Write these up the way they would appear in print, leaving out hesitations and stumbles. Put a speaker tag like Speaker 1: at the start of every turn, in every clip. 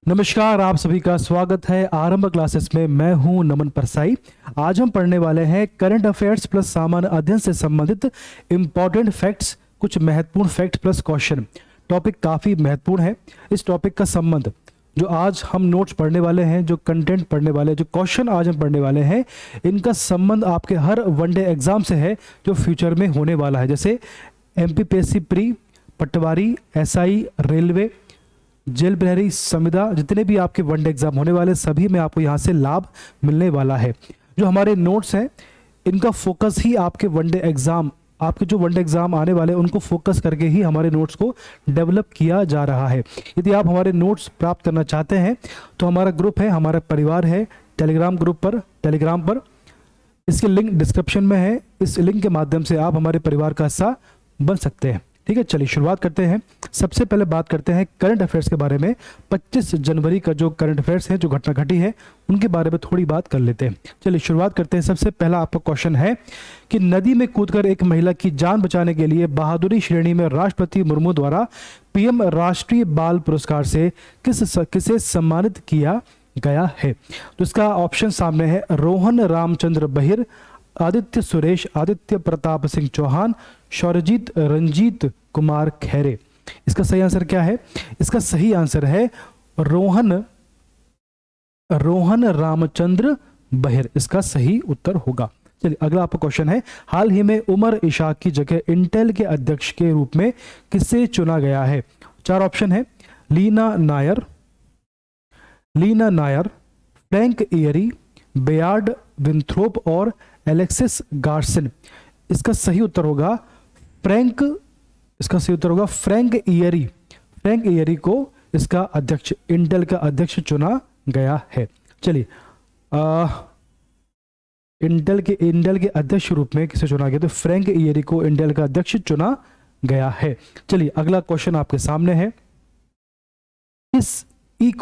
Speaker 1: नमस्कार, आप सभी का स्वागत है आरंभ क्लासेस में। मैं हूं नमन परसाई। आज हम पढ़ने वाले हैं करंट अफेयर्स प्लस सामान्य अध्ययन से संबंधित इंपॉर्टेंट फैक्ट्स, कुछ महत्वपूर्ण फैक्ट प्लस क्वेश्चन। टॉपिक काफ़ी महत्वपूर्ण है। इस टॉपिक का संबंध जो आज हम नोट्स पढ़ने वाले हैं, जो कंटेंट पढ़ने वाले हैं, जो क्वेश्चन आज हम पढ़ने वाले हैं, इनका संबंध आपके हर वनडे एग्जाम से है जो फ्यूचर में होने वाला है। जैसे एमपीपीएससी प्री, पटवारी, एसआई, रेलवे, जेल प्रहरी, संविदा, जितने भी आपके वनडे एग्जाम होने वाले सभी में आपको यहाँ से लाभ मिलने वाला है। जो हमारे नोट्स हैं इनका फोकस ही आपके वनडे एग्जाम, आपके जो वनडे एग्जाम आने वाले हैं उनको फोकस करके ही हमारे नोट्स को डेवलप किया जा रहा है। यदि आप हमारे नोट्स प्राप्त करना चाहते हैं तो हमारा ग्रुप है, हमारा परिवार है टेलीग्राम ग्रुप पर, टेलीग्राम पर। इसकी लिंक डिस्क्रिप्शन में है। इस लिंक के माध्यम से आप हमारे परिवार का हिस्सा बन सकते हैं। ठीक है, चलिए शुरुआत करते हैं। सबसे पहले बात करते हैं करंट अफेयर्स के बारे में। 25 जनवरी का जो करंट अफेयर्स है, जो घटना घटी है, उनके बारे में थोड़ी बात कर लेते हैं। चलिए शुरुआत करते हैं। सबसे पहला आपका क्वेश्चन है कि नदी में कूदकर एक महिला की जान बचाने के लिए बहादुरी श्रेणी में राष्ट्रपति मुर्मू द्वारा पीएम राष्ट्रीय बाल पुरस्कार से किसे सम्मानित किया गया है। तो इसका ऑप्शन सामने है: रोहन रामचंद्र बहिर, आदित्य सुरेश, आदित्य प्रताप सिंह चौहान, शौर्यजीत रंजीत कुमार खैरे। इसका सही आंसर क्या है? इसका सही आंसर है रोहन रामचंद्र बहिर। इसका सही उत्तर होगा। चलिए अगला आपका क्वेश्चन है: हाल ही में उमर इशाक की जगह इंटेल के अध्यक्ष के रूप में किसे चुना गया है? 4 ऑप्शन है: लीना नायर, फ्रैंक एयरी, बेयार्ड विंथ्रोप और एलेक्सिस गार्सन। इसका सही उत्तर होगा फ्रैंक एयरी। फ्रैंक एयरी को इसका अध्यक्ष, इंटेल का अध्यक्ष चुना गया है। चलिए इंटेल के अध्यक्ष रूप में किसे चुना गया? तो फ्रैंक एयरी को इंटेल का अध्यक्ष चुना गया है। चलिए अगला क्वेश्चन आपके सामने है: किस ई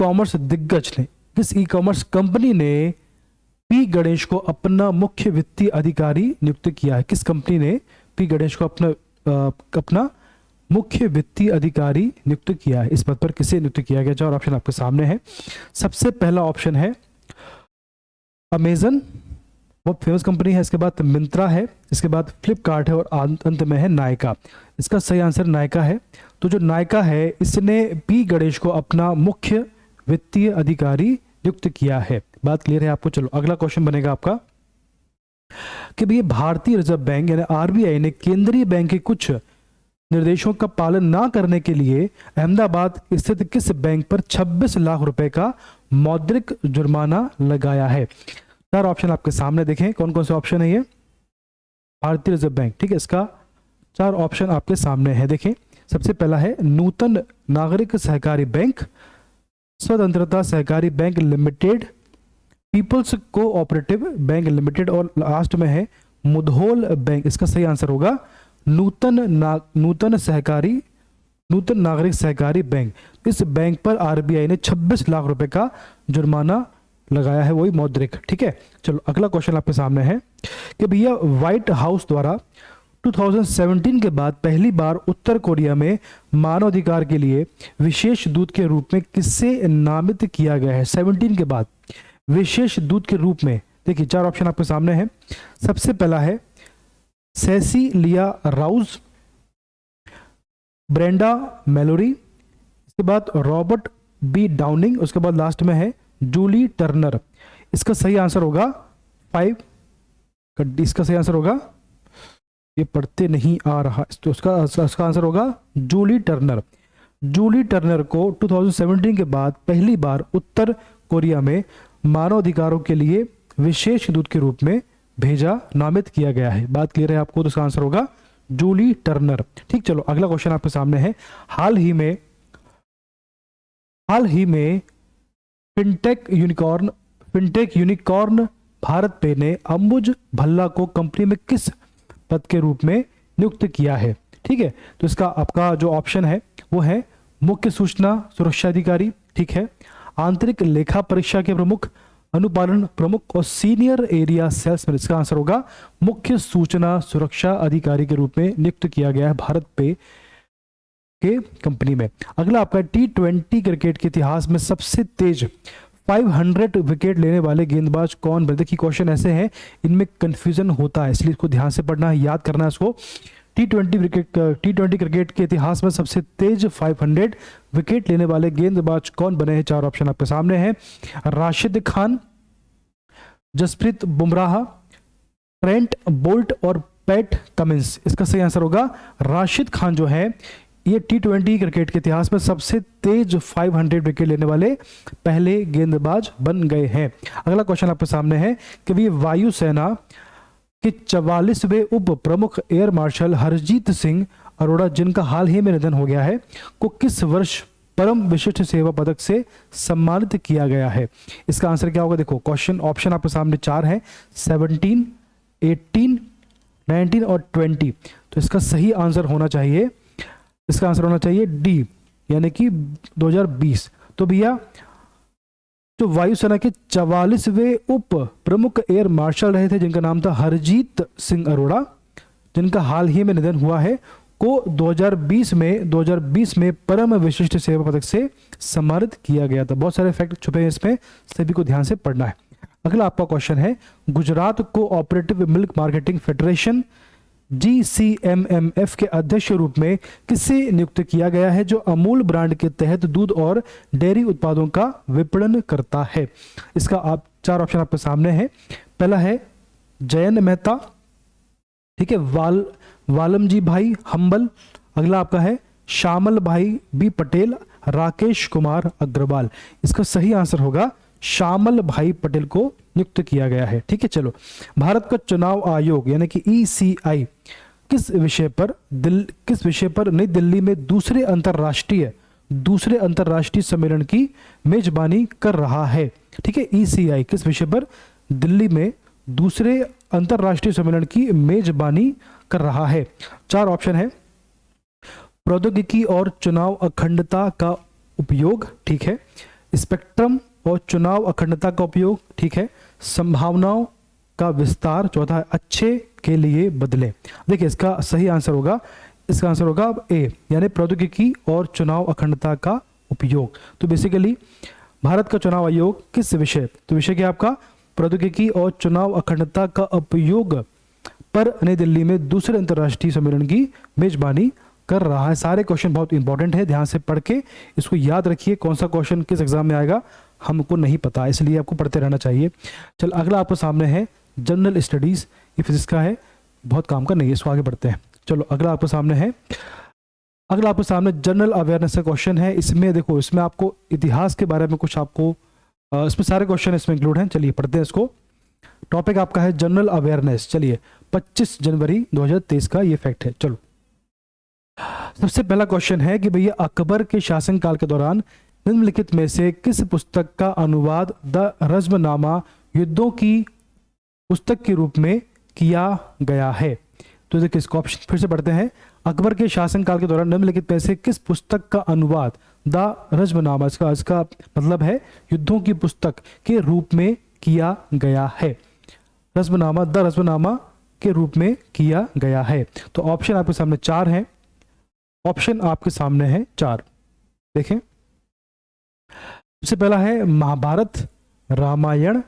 Speaker 1: कॉमर्स कंपनी ने पी गणेश को अपना मुख्य वित्तीय अधिकारी नियुक्त किया है? किस कंपनी ने पी गणेश को अपना मुख्य वित्तीय अधिकारी नियुक्त किया है? इस पद पर किसे नियुक्त किया गया? 4 ऑप्शन आपके सामने है। सबसे पहला ऑप्शन है अमेजन, बहुत फेमस कंपनी है। इसके बाद मिंत्रा है, इसके बाद फ्लिपकार्ट है और अंत में है नायका। इसका सही आंसर नायका है। तो जो नायका है इसने पी गणेश को अपना मुख्य वित्तीय अधिकारी नियुक्त किया है। बात क्लियर है आपको? चलो अगला क्वेश्चन बनेगा आपका कि भैया भारतीय रिजर्व बैंक यानी आरबीआई ने केंद्रीय बैंक के कुछ निर्देशों का पालन ना करने के लिए अहमदाबाद स्थित किस बैंक पर 26 लाख रुपए का मौद्रिक जुर्माना लगाया है? 4 ऑप्शन आपके सामने देखें। कौन कौन से ऑप्शन है ये? भारतीय रिजर्व बैंक, ठीक है, इसका 4 ऑप्शन आपके सामने है। देखें, सबसे पहला है नूतन नागरिक सहकारी बैंक, स्वतंत्रता सहकारी bank limited, people's cooperative bank limited और लास्ट में है मुधोल बैंक। इसका सही आंसर होगा नूतन नागरिक सहकारी बैंक। इस बैंक पर आरबीआई ने 26 लाख रुपए का जुर्माना लगाया है, वही मौद्रिक। ठीक है, चलो अगला क्वेश्चन आपके सामने है कि भैया व्हाइट हाउस द्वारा 2017 के बाद पहली बार उत्तर कोरिया में मानवाधिकार के लिए विशेष दूत के रूप में किसे नामित किया गया है? 17 के बाद विशेष दूत के रूप में। देखिए 4 ऑप्शन आपके सामने है। सबसे पहला है सेसिलिया राउज, ब्रेंडा मैलोरी, इसके बाद रॉबर्ट बी डाउनिंग, उसके बाद लास्ट में है जूली टर्नर। इसका सही आंसर होगा 5। इसका सही आंसर होगा, ये पढ़ते नहीं आ रहा, तो उसका आंसर होगा जूली टर्नर। जूली टर्नर को 2017 के बाद पहली बार उत्तर कोरिया में मानवाधिकारों के लिए विशेष दूत के रूप में नामित किया गया है। बात क्लियर है आपको? तो इसका आंसर होगा जूली टर्नर। ठीक, चलो अगला क्वेश्चन आपके सामने है। हाल ही में फिनटेक यूनिकॉर्न भारत पे ने अंबुज भल्ला को कंपनी में किस पद के रूप में नियुक्त किया है? ठीक है, तो इसका आपका जो ऑप्शन है वो है मुख्य सूचना सुरक्षा अधिकारी, ठीक है, आंतरिक लेखा परीक्षा के प्रमुख, अनुपालन प्रमुख और सीनियर एरिया सेल्समैन। इसका आंसर होगा मुख्य सूचना सुरक्षा अधिकारी के रूप में नियुक्त किया गया है भारत पे के कंपनी में। अगला आपका T20 क्रिकेट के इतिहास में सबसे तेज 500 विकेट लेने वाले गेंदबाज कौन बने। देखिए क्वेश्चन ऐसे हैं, इनमें कंफ्यूजन होता है, इसलिए इसको ध्यान से पढ़ना है, याद करना है इसको। टी20 क्रिकेट के इतिहास में सबसे तेज 500 विकेट लेने वाले गेंदबाज कौन बने हैं। चार ऑप्शन आपके सामने हैं, राशिद खान, जसप्रीत बुमराह, ट्रेंट बोल्ट और पैट कमिंस। इसका सही आंसर होगा राशिद खान जो है ये T20 क्रिकेट के इतिहास में सबसे तेज 500 विकेट लेने वाले पहले गेंदबाज बन गए हैं। अगला क्वेश्चन आपके सामने है कि भी वायुसेना के 44वें उप प्रमुख एयर मार्शल हरजीत सिंह अरोड़ा, जिनका हाल ही में निधन हो गया है, को किस वर्ष परम विशिष्ट सेवा पदक से सम्मानित किया गया है। इसका आंसर क्या होगा। देखो क्वेश्चन ऑप्शन आपके सामने चार हैं, 17, 18, 19 और 20। तो इसका सही आंसर होना चाहिए, इसका आंसर होना चाहिए डी, यानी कि 2020। तो भैया जो वायुसेना के 44वें उप प्रमुख एयर मार्शल रहे थे, जिनका नाम था हरजीत सिंह अरोड़ा, जिनका हाल ही में निधन हुआ है, को 2020 में परम विशिष्ट सेवा पदक से सम्मानित किया गया था। बहुत सारे फैक्ट छुपे हैं इसमें, सभी को ध्यान से पढ़ना है। अगला आपका क्वेश्चन है, Gujarat cooperative milk marketing federation GCMMF के अध्यक्ष रूप में किसे नियुक्त किया गया है, जो अमूल ब्रांड के तहत दूध और डेयरी उत्पादों का विपणन करता है। इसका आप चार ऑप्शन आपके सामने हैं। पहला है जयंत मेहता, ठीक है, वालमजी भाई हम्बल। अगला आपका है श्यामल भाई बी पटेल, राकेश कुमार अग्रवाल। इसका सही आंसर होगा श्यामल भाई पटेल को नियुक्त किया गया है। ठीक है, चलो, भारत का चुनाव आयोग यानी कि ECI किस विषय पर नई दिल्ली में दूसरे अंतरराष्ट्रीय सम्मेलन की मेजबानी कर रहा है। ठीक है, ECI किस विषय पर दिल्ली में दूसरे अंतरराष्ट्रीय सम्मेलन की मेजबानी कर रहा है। चार ऑप्शन है, प्रौद्योगिकी और चुनाव अखंडता का उपयोग, ठीक है, स्पेक्ट्रम और चुनाव अखंडता का उपयोग, ठीक है, संभावनाओं का विस्तार, चौथा है अच्छे के लिए बदले। देखिए इसका सही आंसर होगा, इसका आंसर होगा ए, यानी प्रौद्योगिकी और चुनाव अखंडता का उपयोग। तो बेसिकली भारत का चुनाव आयोग किस विषय, तो विषय क्या आपका प्रौद्योगिकी और चुनाव अखंडता का उपयोग पर नई दिल्ली में दूसरे अंतर्राष्ट्रीय सम्मेलन की मेजबानी कर रहा है। सारे क्वेश्चन बहुत इंपॉर्टेंट है, ध्यान से पढ़ के इसको याद रखिए। कौन सा क्वेश्चन किस एग्जाम में आएगा हमको नहीं पता, इसलिए आपको पढ़ते रहना चाहिए। चल अगला आपके सामने है जनरल स्टडीज, ये फिजिक्स का है, बहुत काम का नहीं है, इसको आगे बढ़ते हैं। चलो अगला आपके सामने है, अगला आपके सामने जनरल अवेयरनेस का क्वेश्चन है। इसमें देखो, इसमें आपको इतिहास के बारे में कुछ आपको इसमें सारे क्वेश्चन इसमें इंक्लूड हैं। चलिए पढ़ते हैं इसको। टॉपिक आपका है जनरल अवेयरनेस। चलिए 25 जनवरी 2023 का ये फैक्ट है। चलो सबसे पहला क्वेश्चन है कि भैया अकबर के शासनकाल के दौरान निम्नलिखित में से किस पुस्तक का अनुवाद द रज़्मनामा युद्धों की पुस्तक के रूप में किया गया है। तो देखिए इसको ऑप्शन फिर से पढ़ते हैं। अकबर के शासनकाल के दौरान निम्नलिखित में से किस पुस्तक का अनुवाद द रज़्मनामा, इसका मतलब है युद्धों की पुस्तक के रूप में किया गया है। रज़्मनामा, द रज़्मनामा के रूप में किया गया है। तो ऑप्शन आपके सामने चार हैं, ऑप्शन आपके सामने है चार। देखें, सबसे पहला है महाभारत, रामायण,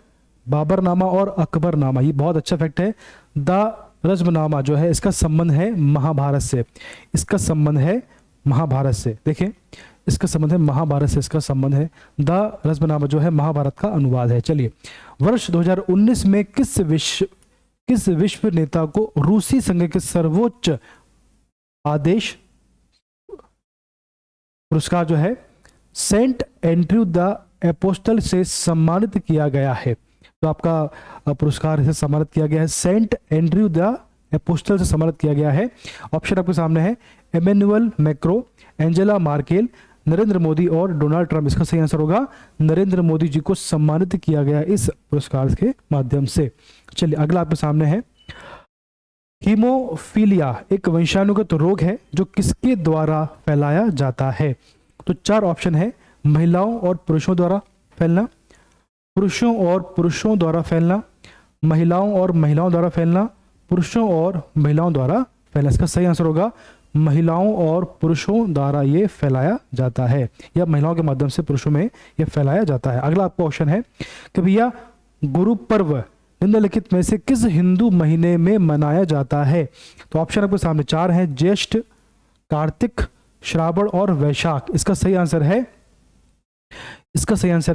Speaker 1: बाबरनामा और अकबरनामा। ये बहुत अच्छा फैक्ट है। द रज़्मनामा जो है इसका संबंध है महाभारत से, इसका संबंध है महाभारत से। देखें इसका संबंध है महाभारत से, इसका संबंध है। द रज़्मनामा जो है महाभारत का अनुवाद है। चलिए, वर्ष 2019 में किस विश्व नेता को रूसी संघ के सर्वोच्च आदेश पुरस्कार जो है सेंट एंड्रयू द एपोस्टल से सम्मानित किया गया है। तो आपका पुरस्कार से सम्मानित किया गया है, सेंट एंड्रयू द एपोस्टल से सम्मानित किया गया है। ऑप्शन आपके सामने है Emmanuel Macron, Angela Merkel, Narendra Modi और डोनाल्ड ट्रंप। इसका सही आंसर होगा नरेंद्र मोदी जी को सम्मानित किया गया इस पुरस्कार के माध्यम से। चलिए अगला आपके सामने है, हीमोफीलिया एक वंशानुगत रोग है जो किसके द्वारा फैलाया जाता है। तो चार ऑप्शन है, महिलाओं और पुरुषों द्वारा फैलना, पुरुषों और पुरुषों द्वारा फैलना, महिलाओं और महिलाओं द्वारा फैलना, पुरुषों और महिलाओं द्वारा फैलना। इसका सही आंसर होगा महिलाओं और पुरुषों द्वारा ये फैलाया जाता है, या महिलाओं के माध्यम से पुरुषों में ये फैलाया जाता है। अगला आपका क्वेश्चन है कि भैया गुरु पर्व निम्नलिखित में से किस हिंदू महीने में मनाया जाता है? तो ऑप्शन आपके सामने 4 हैं, ज्येष्ठ, कार्तिक, श्रावण और वैशाख। इसका सही आंसर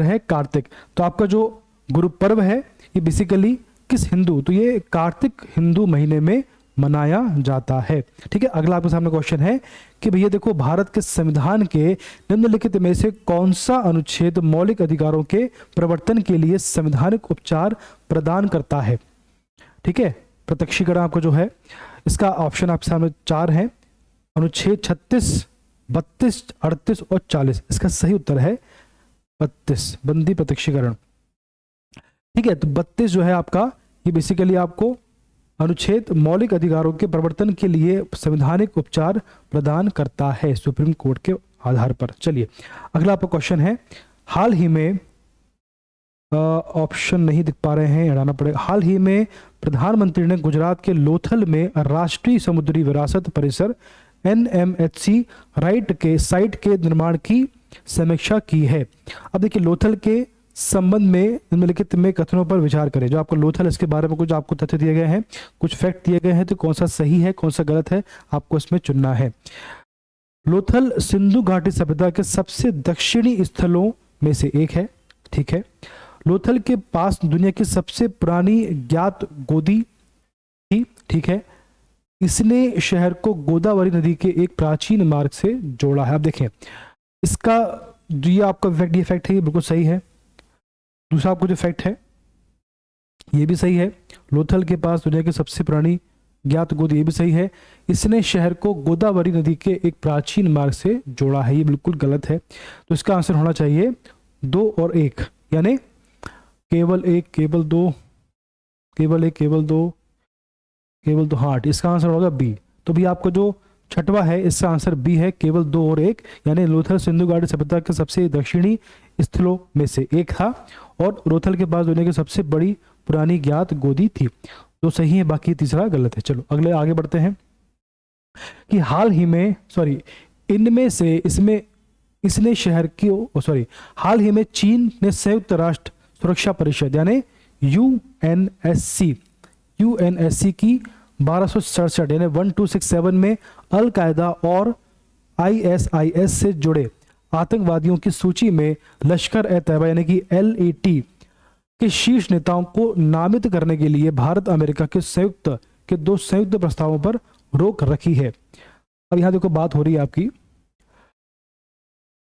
Speaker 1: है कार्तिक। तो आपका जो गुरु पर्व है ये बेसिकली किस हिंदू, तो ये कार्तिक हिंदू महीने में मनाया जाता है। ठीक है, अगला आपके सामने क्वेश्चन है कि भैया देखो, भारत के संविधान के निम्नलिखित में से कौन सा अनुच्छेद मौलिक अधिकारों के प्रवर्तन के लिए संवैधानिक उपचार प्रदान करता है? ठीक है, प्रत्यक्षीकरण आपको जो है इसका ऑप्शन आपके सामने 4 है, अनुच्छेद 36, 32, 38 और 40। इसका सही उत्तर है 32, बंदी प्रत्यक्षीकरण। ठीक है, तो 32 जो है आपका, ये बेसिकली आपको अनुच्छेद मौलिक अधिकारों के प्रवर्तन के लिए संवैधानिक उपचार प्रदान करता है सुप्रीम कोर्ट के आधार पर। चलिए अगला आपका क्वेश्चन है, हाल ही में ऑप्शन नहीं दिख पा रहे हैं, हटाना पड़ेगा। हाल ही में प्रधानमंत्री ने गुजरात के लोथल में राष्ट्रीय समुद्री विरासत परिसर NMHC साइट के निर्माण की समीक्षा की है। अब देखिए, लोथल के संबंध में निम्नलिखित में कथनों पर विचार करें। जो आपको लोथल, इसके बारे में कुछ आपको तथ्य दिए गए हैं, कुछ फैक्ट दिए गए हैं, तो कौन सा सही है कौन सा गलत है आपको इसमें चुनना है। लोथल सिंधु घाटी सभ्यता के सबसे दक्षिणी स्थलों में से एक है। ठीक है, लोथल के पास दुनिया की सबसे पुरानी ज्ञात गोदी थी। ठीक है, इसने शहर को गोदावरी नदी के एक प्राचीन मार्ग से जोड़ा है। अब देखें, इसका जो ये आपका ये फैक्ट है, ये बिल्कुल सही है। दूसरा आपको जो फैक्ट है ये भी सही है, लोथल के पास दुनिया की सबसे पुरानी ज्ञात गोदी, ये भी सही है। इसने शहर को गोदावरी नदी के एक प्राचीन मार्ग से जोड़ा है, ये बिल्कुल गलत है। तो इसका आंसर होना चाहिए 2 और 1, यानी केवल 1, केवल 2, केवल 1, केवल 2, केवल 2। हाँ, इसका आंसर होगा बी। तो भी आपको जो छठवा है इसका आंसर बी है, केवल 2 और 1, यानी लोथल सिंधु घाटी सभ्यता के सबसे दक्षिणी स्थलों में से एक था और लोथल के पास दुनिया की सबसे बड़ी पुरानी ज्ञात गोदी थी। तो सही है, बाकी तीसरा गलत है। चलो अगले आगे बढ़ते हैं कि हाल ही में हाल ही में चीन ने संयुक्त राष्ट्र सुरक्षा परिषद यानी यूएनएससी की 1267 यानी 1267 में अल कायदा और ISIS से जुड़े आतंकवादियों की सूची में लश्कर-ए-तैयबा यानी कि LAT के शीर्ष नेताओं को नामित करने के लिए भारत अमेरिका के 2 संयुक्त प्रस्तावों पर रोक रखी है। अब यहां देखो, बात हो रही है आपकी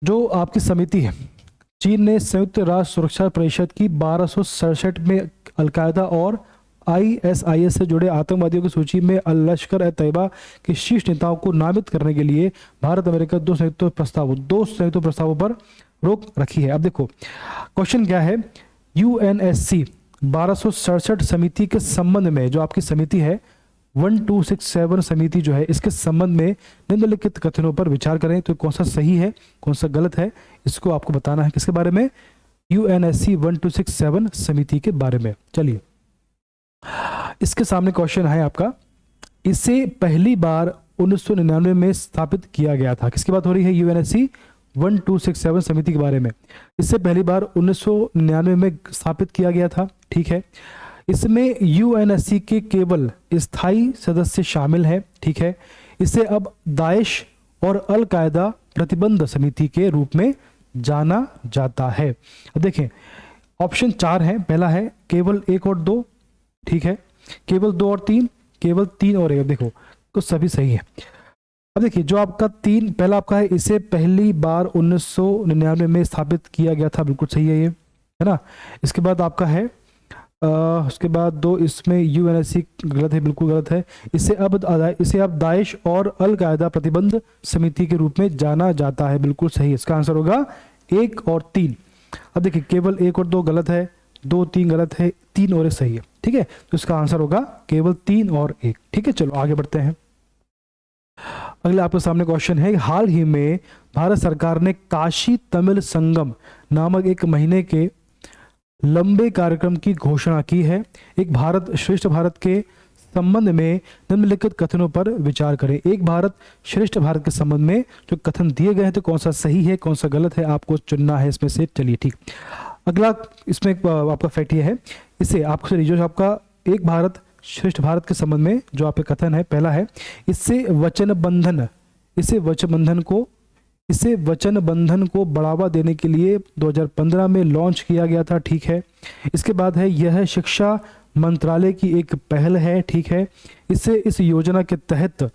Speaker 1: जो आपकी समिति है, चीन ने संयुक्त राष्ट्र सुरक्षा परिषद की 1267 में अलकायदा और ISIS से जुड़े आतंकवादियों की सूची में लश्कर-ए-तैयबा के शीर्ष नेताओं को नामित करने के लिए भारत अमेरिका 2 संयुक्त प्रस्तावों पर रोक रखी है। अब देखो क्वेश्चन क्या है, UNSC 1267 समिति के संबंध में, जो आपकी समिति है 1267 समिति जो है, इसके संबंध में निम्नलिखित कथनों पर विचार करें। तो कौन सा सही है कौन सा गलत है, इसको आपको बताना है। किसके बारे में? UNSC 1267 समिति के बारे में। चलिए इसके सामने क्वेश्चन है आपका, इसे पहली बार 1999 में स्थापित किया गया था। किसकी बात हो रही है? UNSC 1267 समिति के बारे में। इससे पहली बार 1999 में स्थापित किया गया था। ठीक है, इसमें UNSC के केवल स्थायी सदस्य शामिल हैं। ठीक है, इसे अब दाइश और अल कायदा प्रतिबंध समिति के रूप में जाना जाता है। अब देखें ऑप्शन 4 है, पहला है केवल 1 और 2, ठीक है, केवल 2 और 3, केवल 3 और 1। देखो तो सभी सही है। अब देखिए जो आपका पहला आपका है, इसे पहली बार 1999 में स्थापित किया गया था, बिल्कुल सही है ये, है ना। इसके बाद आपका है उसके बाद 2, इसमें UNSC गलत है, बिल्कुल गलत है। इसे अब दाइश और अल कायदा प्रतिबंध समिति के रूप में जाना जाता है, बिल्कुल सही। इसका आंसर होगा 1 और 3। अब देखिए केवल 1 और 2 गलत है, 2 3 गलत है, 3 और 1 सही है। ठीक है, तो इसका आंसर होगा केवल 3 और 1। ठीक है, चलो आगे बढ़ते हैं। अगले आपके सामने क्वेश्चन है, हाल ही में भारत सरकार ने काशी तमिल संगम नामक एक महीने के लंबे कार्यक्रम की घोषणा की है। एक श्रेष्ठ भारत के संबंध में निम्नलिखित कथनों पर विचार करें। एक भारत श्रेष्ठ भारत के संबंध में जो कथन दिए गए हैं तो कौन सा सही है कौन सा गलत है आपको चुनना है इसमें से। चलिए ठीक, अगला इसमें आपका फैक्ट ये है, इससे आपको जो आपका एक भारत श्रेष्ठ भारत के संबंध में जो आपका कथन है, पहला है इससे वचन बंधन को बढ़ावा देने के लिए 2015 में लॉन्च किया गया था, ठीक है। इसके बाद है यह शिक्षा मंत्रालय की एक पहल है, ठीक है। इससे इस योजना के तहत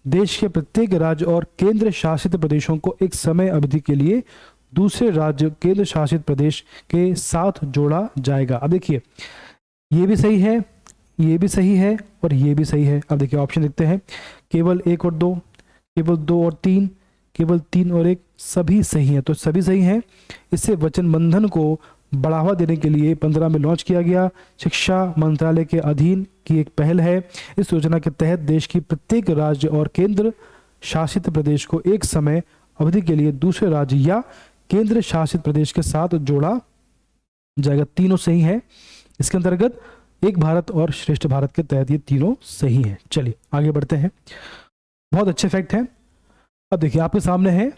Speaker 1: देश के प्रत्येक राज्य और केंद्र शासित प्रदेशों को एक समय अवधि के लिए दूसरे राज्य केंद्र शासित प्रदेश के साथ जोड़ा जाएगा। अब देखिए ये भी सही है, ये भी सही है और ये भी सही है। अब देखिए ऑप्शन देखते हैं, केवल 1 और 2, केवल 2 और 3, केवल 3 और 1, सभी सही हैं। तो सभी सही हैं। इससे वचन बंधन को बढ़ावा देने के लिए 15 में लॉन्च किया गया, शिक्षा मंत्रालय के अधीन की एक पहल है। इस योजना के तहत देश की प्रत्येक राज्य और केंद्र शासित प्रदेश को एक समय अवधि के लिए दूसरे राज्य या केंद्र शासित प्रदेश के साथ जोड़ा जाएगा। तीनों सही है। इसके अंतर्गत एक भारत और श्रेष्ठ भारत के तहत ये तीनों सही हैं। चलिए आगे बढ़ते हैं, बहुत अच्छे फैक्ट हैं। अब देखिए आपके सामने है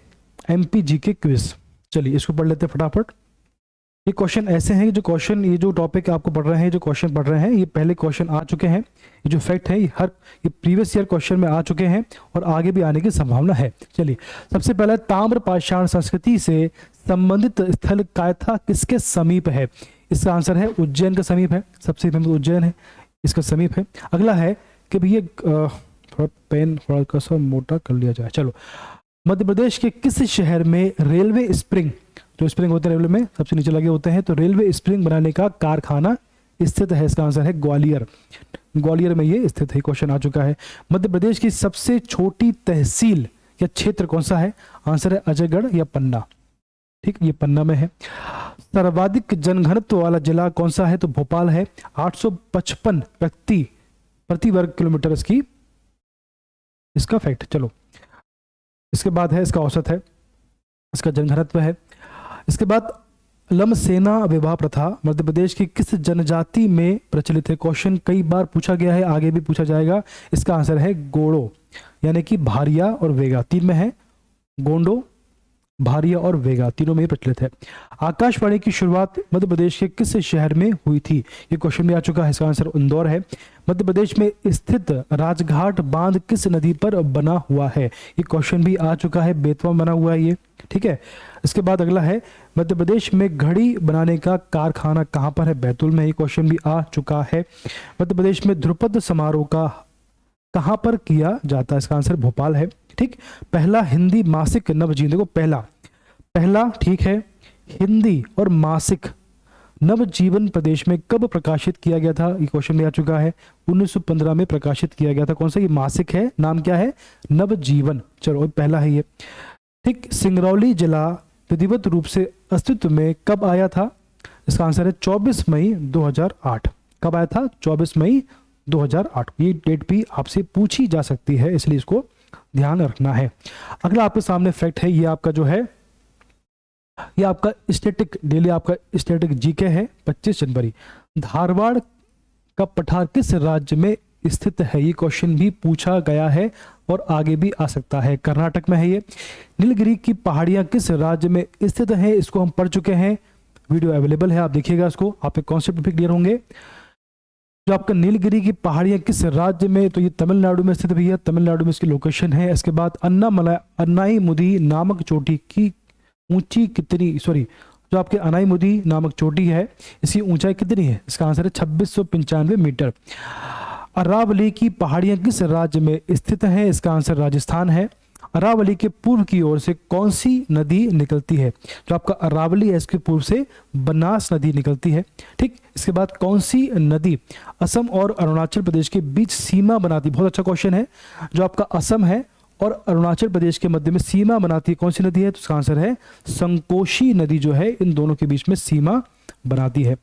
Speaker 1: एमपी जीके क्विज। चलिए इसको पढ़ लेते हैं फटाफट। ये क्वेश्चन ऐसे हैं जो क्वेश्चन, ये जो टॉपिक आपको पढ़ रहे हैं, जो क्वेश्चन पढ़ रहे हैं, ये पहले क्वेश्चन आ चुके हैं। ये जो फैक्ट है ये प्रीवियस ईयर क्वेश्चन में आ चुके हैं और आगे भी आने की संभावना है। चलिए सबसे पहले ताम्र पाषाण संस्कृति से संबंधित स्थल कायथा किसके समीप है? इसका आंसर है उज्जैन के समीप है। सबसे फेमस उज्जैन है, इसका समीप है। अगला है कि भैया थोड़ा पेन थोड़ा सा मोटा कर लिया जाए। चलो, मध्य प्रदेश के किस शहर में रेलवे स्प्रिंग, जो स्प्रिंग होते हैं रेलवे में सबसे नीचे लगे होते हैं, तो रेलवे स्प्रिंग बनाने का कारखाना स्थित है? इसका आंसर है ग्वालियर। ग्वालियर में ये स्थित है। क्वेश्चन आ चुका है। मध्य प्रदेश की सबसे छोटी तहसील या क्षेत्र कौन सा है? आंसर है अजयगढ़ या पन्ना। ठीक, ये पन्ना में है। सर्वाधिक जनघनत्व वाला जिला कौन सा है? तो भोपाल है। 855 व्यक्ति प्रति वर्ग किलोमीटर इसका फैक्ट। चलो इसके बाद है इसका औसत है, इसका जनघनत्व है। इसके बाद लमसेना विवाह प्रथा मध्य प्रदेश की किस जनजाति में प्रचलित है? क्वेश्चन कई बार पूछा गया है, आगे भी पूछा जाएगा। इसका आंसर है गोंडो, यानी कि भारिया और वेगा। 3 में है, गोंडो, भारिया और वेगा, तीनों में प्रचलित है। आकाशवाणी की शुरुआत मध्य प्रदेश के किस शहर में हुई थी? ये क्वेश्चन भी आ चुका है। इसका आंसर इंदौर है। मध्य प्रदेश में स्थित राजघाट बांध किस नदी पर बना हुआ है? ये क्वेश्चन भी आ चुका है, बेतवा में बना हुआ है ये। ठीक है। इसके बाद अगला है मध्य प्रदेश में घड़ी बनाने का कारखाना कहाँ पर है? बैतूल में। ये क्वेश्चन भी आ चुका है। मध्य प्रदेश में ध्रुपद समारोह का कहाँ पर किया जाता है? इसका आंसर भोपाल है। ठीक। पहला हिंदी मासिक नवजीवन, देखो पहला ठीक है, हिंदी और मासिक नवजीवन प्रदेश में कब प्रकाशित किया गया था? ये क्वेश्चन भी आ चुका है। 1915 में प्रकाशित किया गया था। कौन सा ये मासिक है? नाम क्या है? नवजीवन। चलो पहला है ये। ठीक। सिंगरौली जिला विधिवत रूप से अस्तित्व में कब आया था? इसका आंसर है 24 मई 2008। कब आया था? 24 मई 2008। ये डेट भी आपसे पूछी जा सकती है, इसलिए इसको ध्यान रखना है। अगला आपके सामने फैक्ट है, ये आपका जो है ये आपका स्टैटिक डेली आपका स्टैटिक जीके है। 25 जनवरी। धारवाड़ का पठार किस राज्य में स्थित है? ये क्वेश्चन भी पूछा गया है और आगे भी आ सकता है। कर्नाटक में है ये। नीलगिरी की पहाड़ियां किस राज्य में स्थित है? इसको हम पढ़ चुके हैं, वीडियो अवेलेबल है, आप देखिएगा इसको, आपके कॉन्सेप्ट भी क्लियर होंगे। जो आपका नीलगिरी की पहाड़ियां किस राज्य में? तो ये तमिलनाडु में स्थित भी है, तमिलनाडु में इसकी लोकेशन है। इसके बाद अन्नाईमुदी नामक चोटी की ऊंची कितनी, जो आपके अनाईमुदी नामक चोटी है इसकी ऊंचाई कितनी है? इसका आंसर है 2695 मीटर। अरावली की पहाड़ियां किस राज्य में स्थित है? इसका आंसर राजस्थान है। अरावली के पूर्व की ओर से कौन सी नदी निकलती है? जो आपका अरावली है इसके पूर्व से बनास नदी निकलती है। ठीक। इसके बाद कौन सी नदी असम और अरुणाचल प्रदेश के बीच सीमा बनाती? बहुत अच्छा क्वेश्चन है। जो आपका असम है और अरुणाचल प्रदेश के मध्य में सीमा बनाती है, कौन सी नदी है? तो इसका आंसर है संकोशी नदी, जो है इन दोनों के बीच में सीमा बनाती है।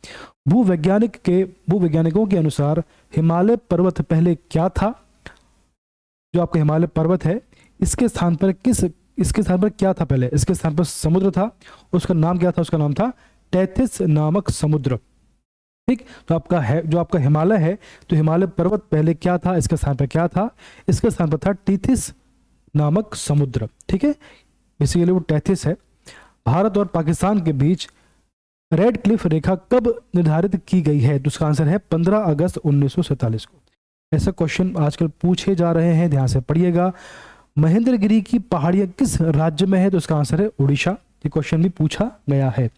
Speaker 1: भूवैज्ञानिकों के अनुसार हिमालय पर्वत पहले क्या था? जो आपका हिमालय पर्वत है इसके स्थान पर क्या था पहले? इसके स्थान पर समुद्र था। उसका नाम क्या था? उसका नाम था टेथिस नामक समुद्र। ठीक, तो आपका है जो आपका हिमालय है, तो हिमालय पर्वत पहले क्या था, इसके स्थान पर क्या था, इसके स्थान पर था टीथिस नामक समुद्र। ठीक है, बेसिकली वो टेथिस है। भारत और पाकिस्तान के बीच रेड क्लिफ रेखा कब निर्धारित की गई है, तो उसका आंसर है 15 अगस्त 1947 को। ऐसा क्वेश्चन आजकल पूछे जा रहे हैं, ध्यान से पढ़िएगा। महेंद्रगिरी की पहाड़ियां किस राज्य में है, तो इसका आंसर है उड़ीसा। ये क्वेश्चन भी पूछा गया है।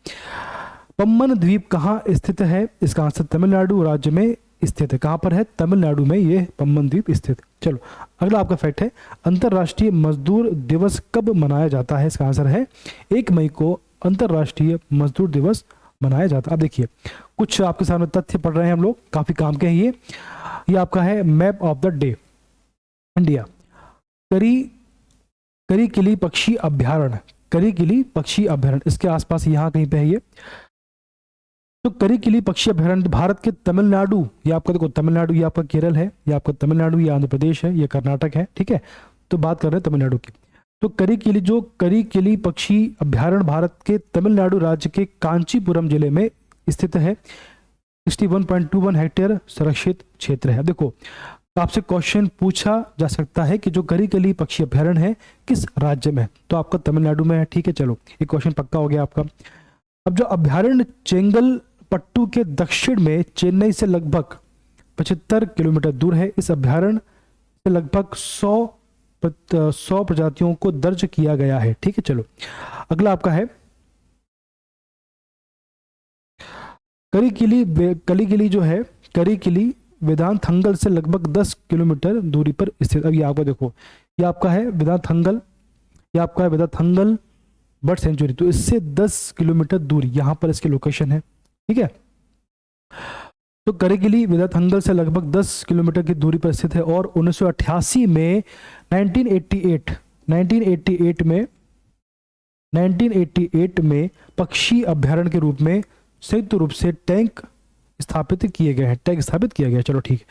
Speaker 1: पम्बन द्वीप कहाँ स्थित है, इसका आंसर तमिलनाडु राज्य में स्थित है। कहाँ पर है, तमिलनाडु में ये पम्बन द्वीप स्थित। चलो अगला आपका फैक्ट है, अंतर्राष्ट्रीय मजदूर दिवस कब मनाया जाता है, इसका आंसर है 1 मई को अंतर्राष्ट्रीय मजदूर दिवस मनाया जाता है। अब देखिए कुछ आपके सामने तथ्य पढ़ रहे हैं हम लोग, काफी काम के हैं ये आपका है map of the day India. करी पक्षी अभ्यारण्य, करीकिली पक्षी अभ्यारण्य इसके आसपास यहाँ कहीं पे है ये। तो करीकिली पक्षी अभ्यारण्य भारत के तमिलनाडु, ये आपका देखो तमिलनाडु, ये आपका केरल है, ये आपका तमिलनाडु, ये आंध्र प्रदेश है, ये कर्नाटक है। ठीक है, तो बात कर रहे हैं तमिलनाडु की। तो करीकिली पक्षी अभ्यारण्य भारत के तमिलनाडु राज्य के कांचीपुरम जिले में स्थित है। 61.21 हेक्टेयर संरक्षित क्षेत्र है। देखो आपसे क्वेश्चन पूछा जा सकता है कि जो करीकिली पक्षी अभ्यारण्य है किस राज्य में है, तो आपका तमिलनाडु में है। ठीक है, चलो ये क्वेश्चन पक्का हो गया आपका। अब जो अभ्यारण्य चेंगलपट्टू के दक्षिण में चेन्नई से लगभग 75 किलोमीटर दूर है। इस अभ्यारण्य से लगभग 100 प्रजातियों को दर्ज किया गया है। ठीक है, चलो अगला आपका है करीकिली जो है, करीकिली वेदांतंगल से लगभग 10 किलोमीटर दूरी पर स्थित। अब ये आपका देखो, ये आपका है वेदांतंगल, ये आपका है वेदांतंगल बर्ड सेंचुरी, तो इससे 10 किलोमीटर दूरी यहाँ पर इसकी लोकेशन है। ठीक है, तो करीकिली वेदांतंगल से लगभग 10 किलोमीटर की दूरी पर स्थित है और 1988 में 1988 में पक्षी अभ्यारण्य के रूप में संयुक्त रूप से टैंक स्थापित किए गए हैं। टैग स्थापित किया गया। चलो ठीक है,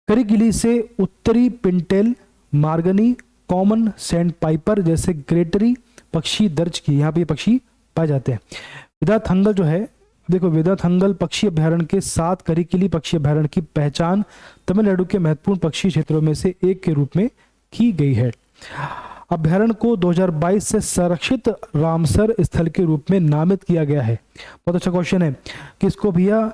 Speaker 1: करीकिली से उत्तरी पिंटेल, मार्गनी, कॉमन सैंड पाइपर जैसे ग्रेटरी पक्षी दर्ज किए, यहाँ पे ये पक्षी पाए जाते हैं। वेदांतंगल जो है, देखो वेदांतंगल पक्षी अभ्यारण्य के साथ करीकिली पक्षी अभ्यारण्य की पहचान तमिलनाडु के महत्वपूर्ण पक्षी क्षेत्रों में से एक के रूप में की गई है। अभ्यारण्य को 2022 से संरक्षित रामसर स्थल के रूप में नामित किया गया है। बहुत अच्छा क्वेश्चन है कि इसको भैया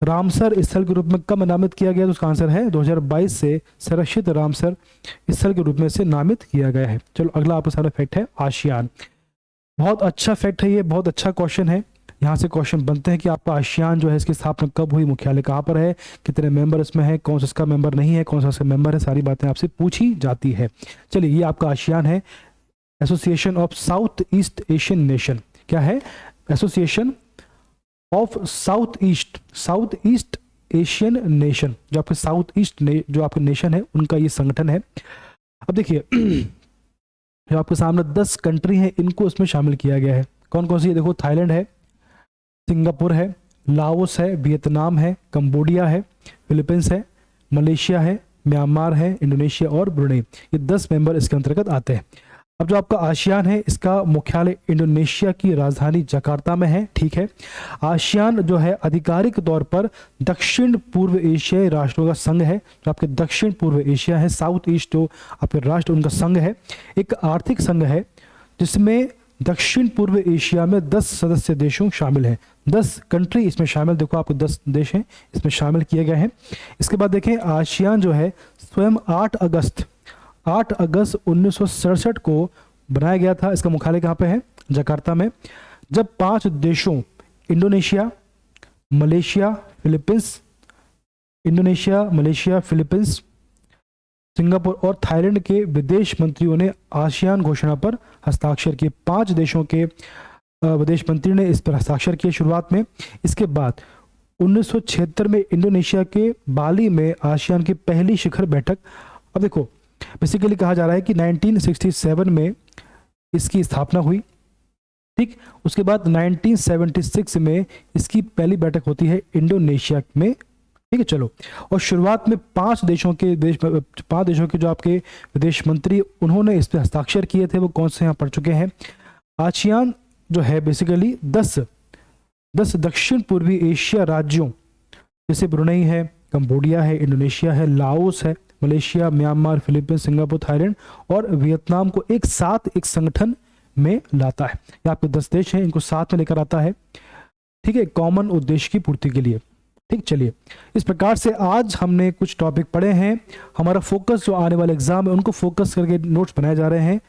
Speaker 1: रामसर स्थल के रूप में कब नामित किया गया, तो उसका आंसर है 2022 से संरक्षित रामसर स्थल के रूप में से नामित किया गया है। चलो अगला आपके सामने फैक्ट है आसियान। बहुत अच्छा फैक्ट है ये, बहुत अच्छा क्वेश्चन है। यहाँ से क्वेश्चन बनते हैं कि आपका आसियान जो है इसकी स्थापना कब हुई, मुख्यालय कहाँ पर है, कितने मेंबर इसमें है, कौन सा इसका मेंबर नहीं है, कौन सा इसका मेंबर है, सारी बातें आपसे पूछी जाती है। चलिए ये आपका आसियान है, association of south east Asian nation. क्या है, association of south east Asian nation, जो आपके साउथ ईस्ट जो आपके नेशन है उनका ये संगठन है। अब देखिए जो आपके सामने 10 कंट्री हैं, इनको इसमें शामिल किया गया है। कौन कौन सी है, देखो थाईलैंड है, सिंगापुर है, लाओस है, वियतनाम है, कंबोडिया है, फिलीपींस है, मलेशिया है, म्यांमार है, इंडोनेशिया और ब्रुनेई। ये 10 मेंबर इसके अंतर्गत आते हैं। अब जो आपका आसियान है इसका मुख्यालय इंडोनेशिया की राजधानी जकार्ता में है। ठीक है, आसियान जो है आधिकारिक तौर पर दक्षिण पूर्व एशियाई राष्ट्रों का संघ है। जो आपके दक्षिण पूर्व एशिया है, साउथ ईस्ट जो आपके राष्ट्र उनका संघ है। एक आर्थिक संघ है जिसमें दक्षिण पूर्व एशिया में 10 सदस्य देशों शामिल हैं। 10 कंट्री इसमें शामिल, देखो आपको 10 देश हैं इसमें शामिल किए गए हैं। इसके बाद देखें आसियान जो है स्वयं 8 अगस्त 1967 को बनाया गया था। इसका मुख्यालय कहाँ पे है, जकार्ता में। जब 5 देशों इंडोनेशिया, मलेशिया, फिलीपींस, सिंगापुर और थाईलैंड के विदेश मंत्रियों ने आसियान घोषणा पर हस्ताक्षर किए। 5 देशों के विदेश मंत्री ने इस पर हस्ताक्षर किए शुरुआत में। इसके बाद 1976 में इंडोनेशिया के बाली में आसियान की पहली शिखर बैठक, अब देखो बेसिकली कहा जा रहा है कि 1967 में इसकी स्थापना हुई। ठीक, उसके बाद 1976 में इसकी पहली बैठक होती है इंडोनेशिया में। ठीक है, चलो, और शुरुआत में 5 देशों के जो आपके विदेश मंत्री उन्होंने इस पर हस्ताक्षर किए थे, वो कौन से यहाँ पढ़ चुके हैं। आसियान जो है बेसिकली 10 दक्षिण पूर्वी एशिया राज्यों जैसे ब्रुनई है, कंबोडिया है, इंडोनेशिया है, लाओस है, Malaysia, Myanmar, Philippines, Singapore, Thailand और वियतनाम को एक साथ एक संगठन में लाता है। ये आपके 10 देश हैं, इनको साथ में लेकर आता है, ठीक है, कॉमन उद्देश्य की पूर्ति के लिए। ठीक, चलिए इस प्रकार से आज हमने कुछ टॉपिक पढ़े हैं। हमारा फोकस जो आने वाले एग्जाम है उनको फोकस करके नोट्स बनाए जा रहे हैं।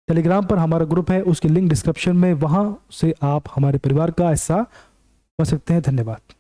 Speaker 1: टेलीग्राम पर हमारा ग्रुप है, उसकी लिंक डिस्क्रिप्शन में, वहां से आप हमारे परिवार का हिस्सा बन सकते हैं। धन्यवाद।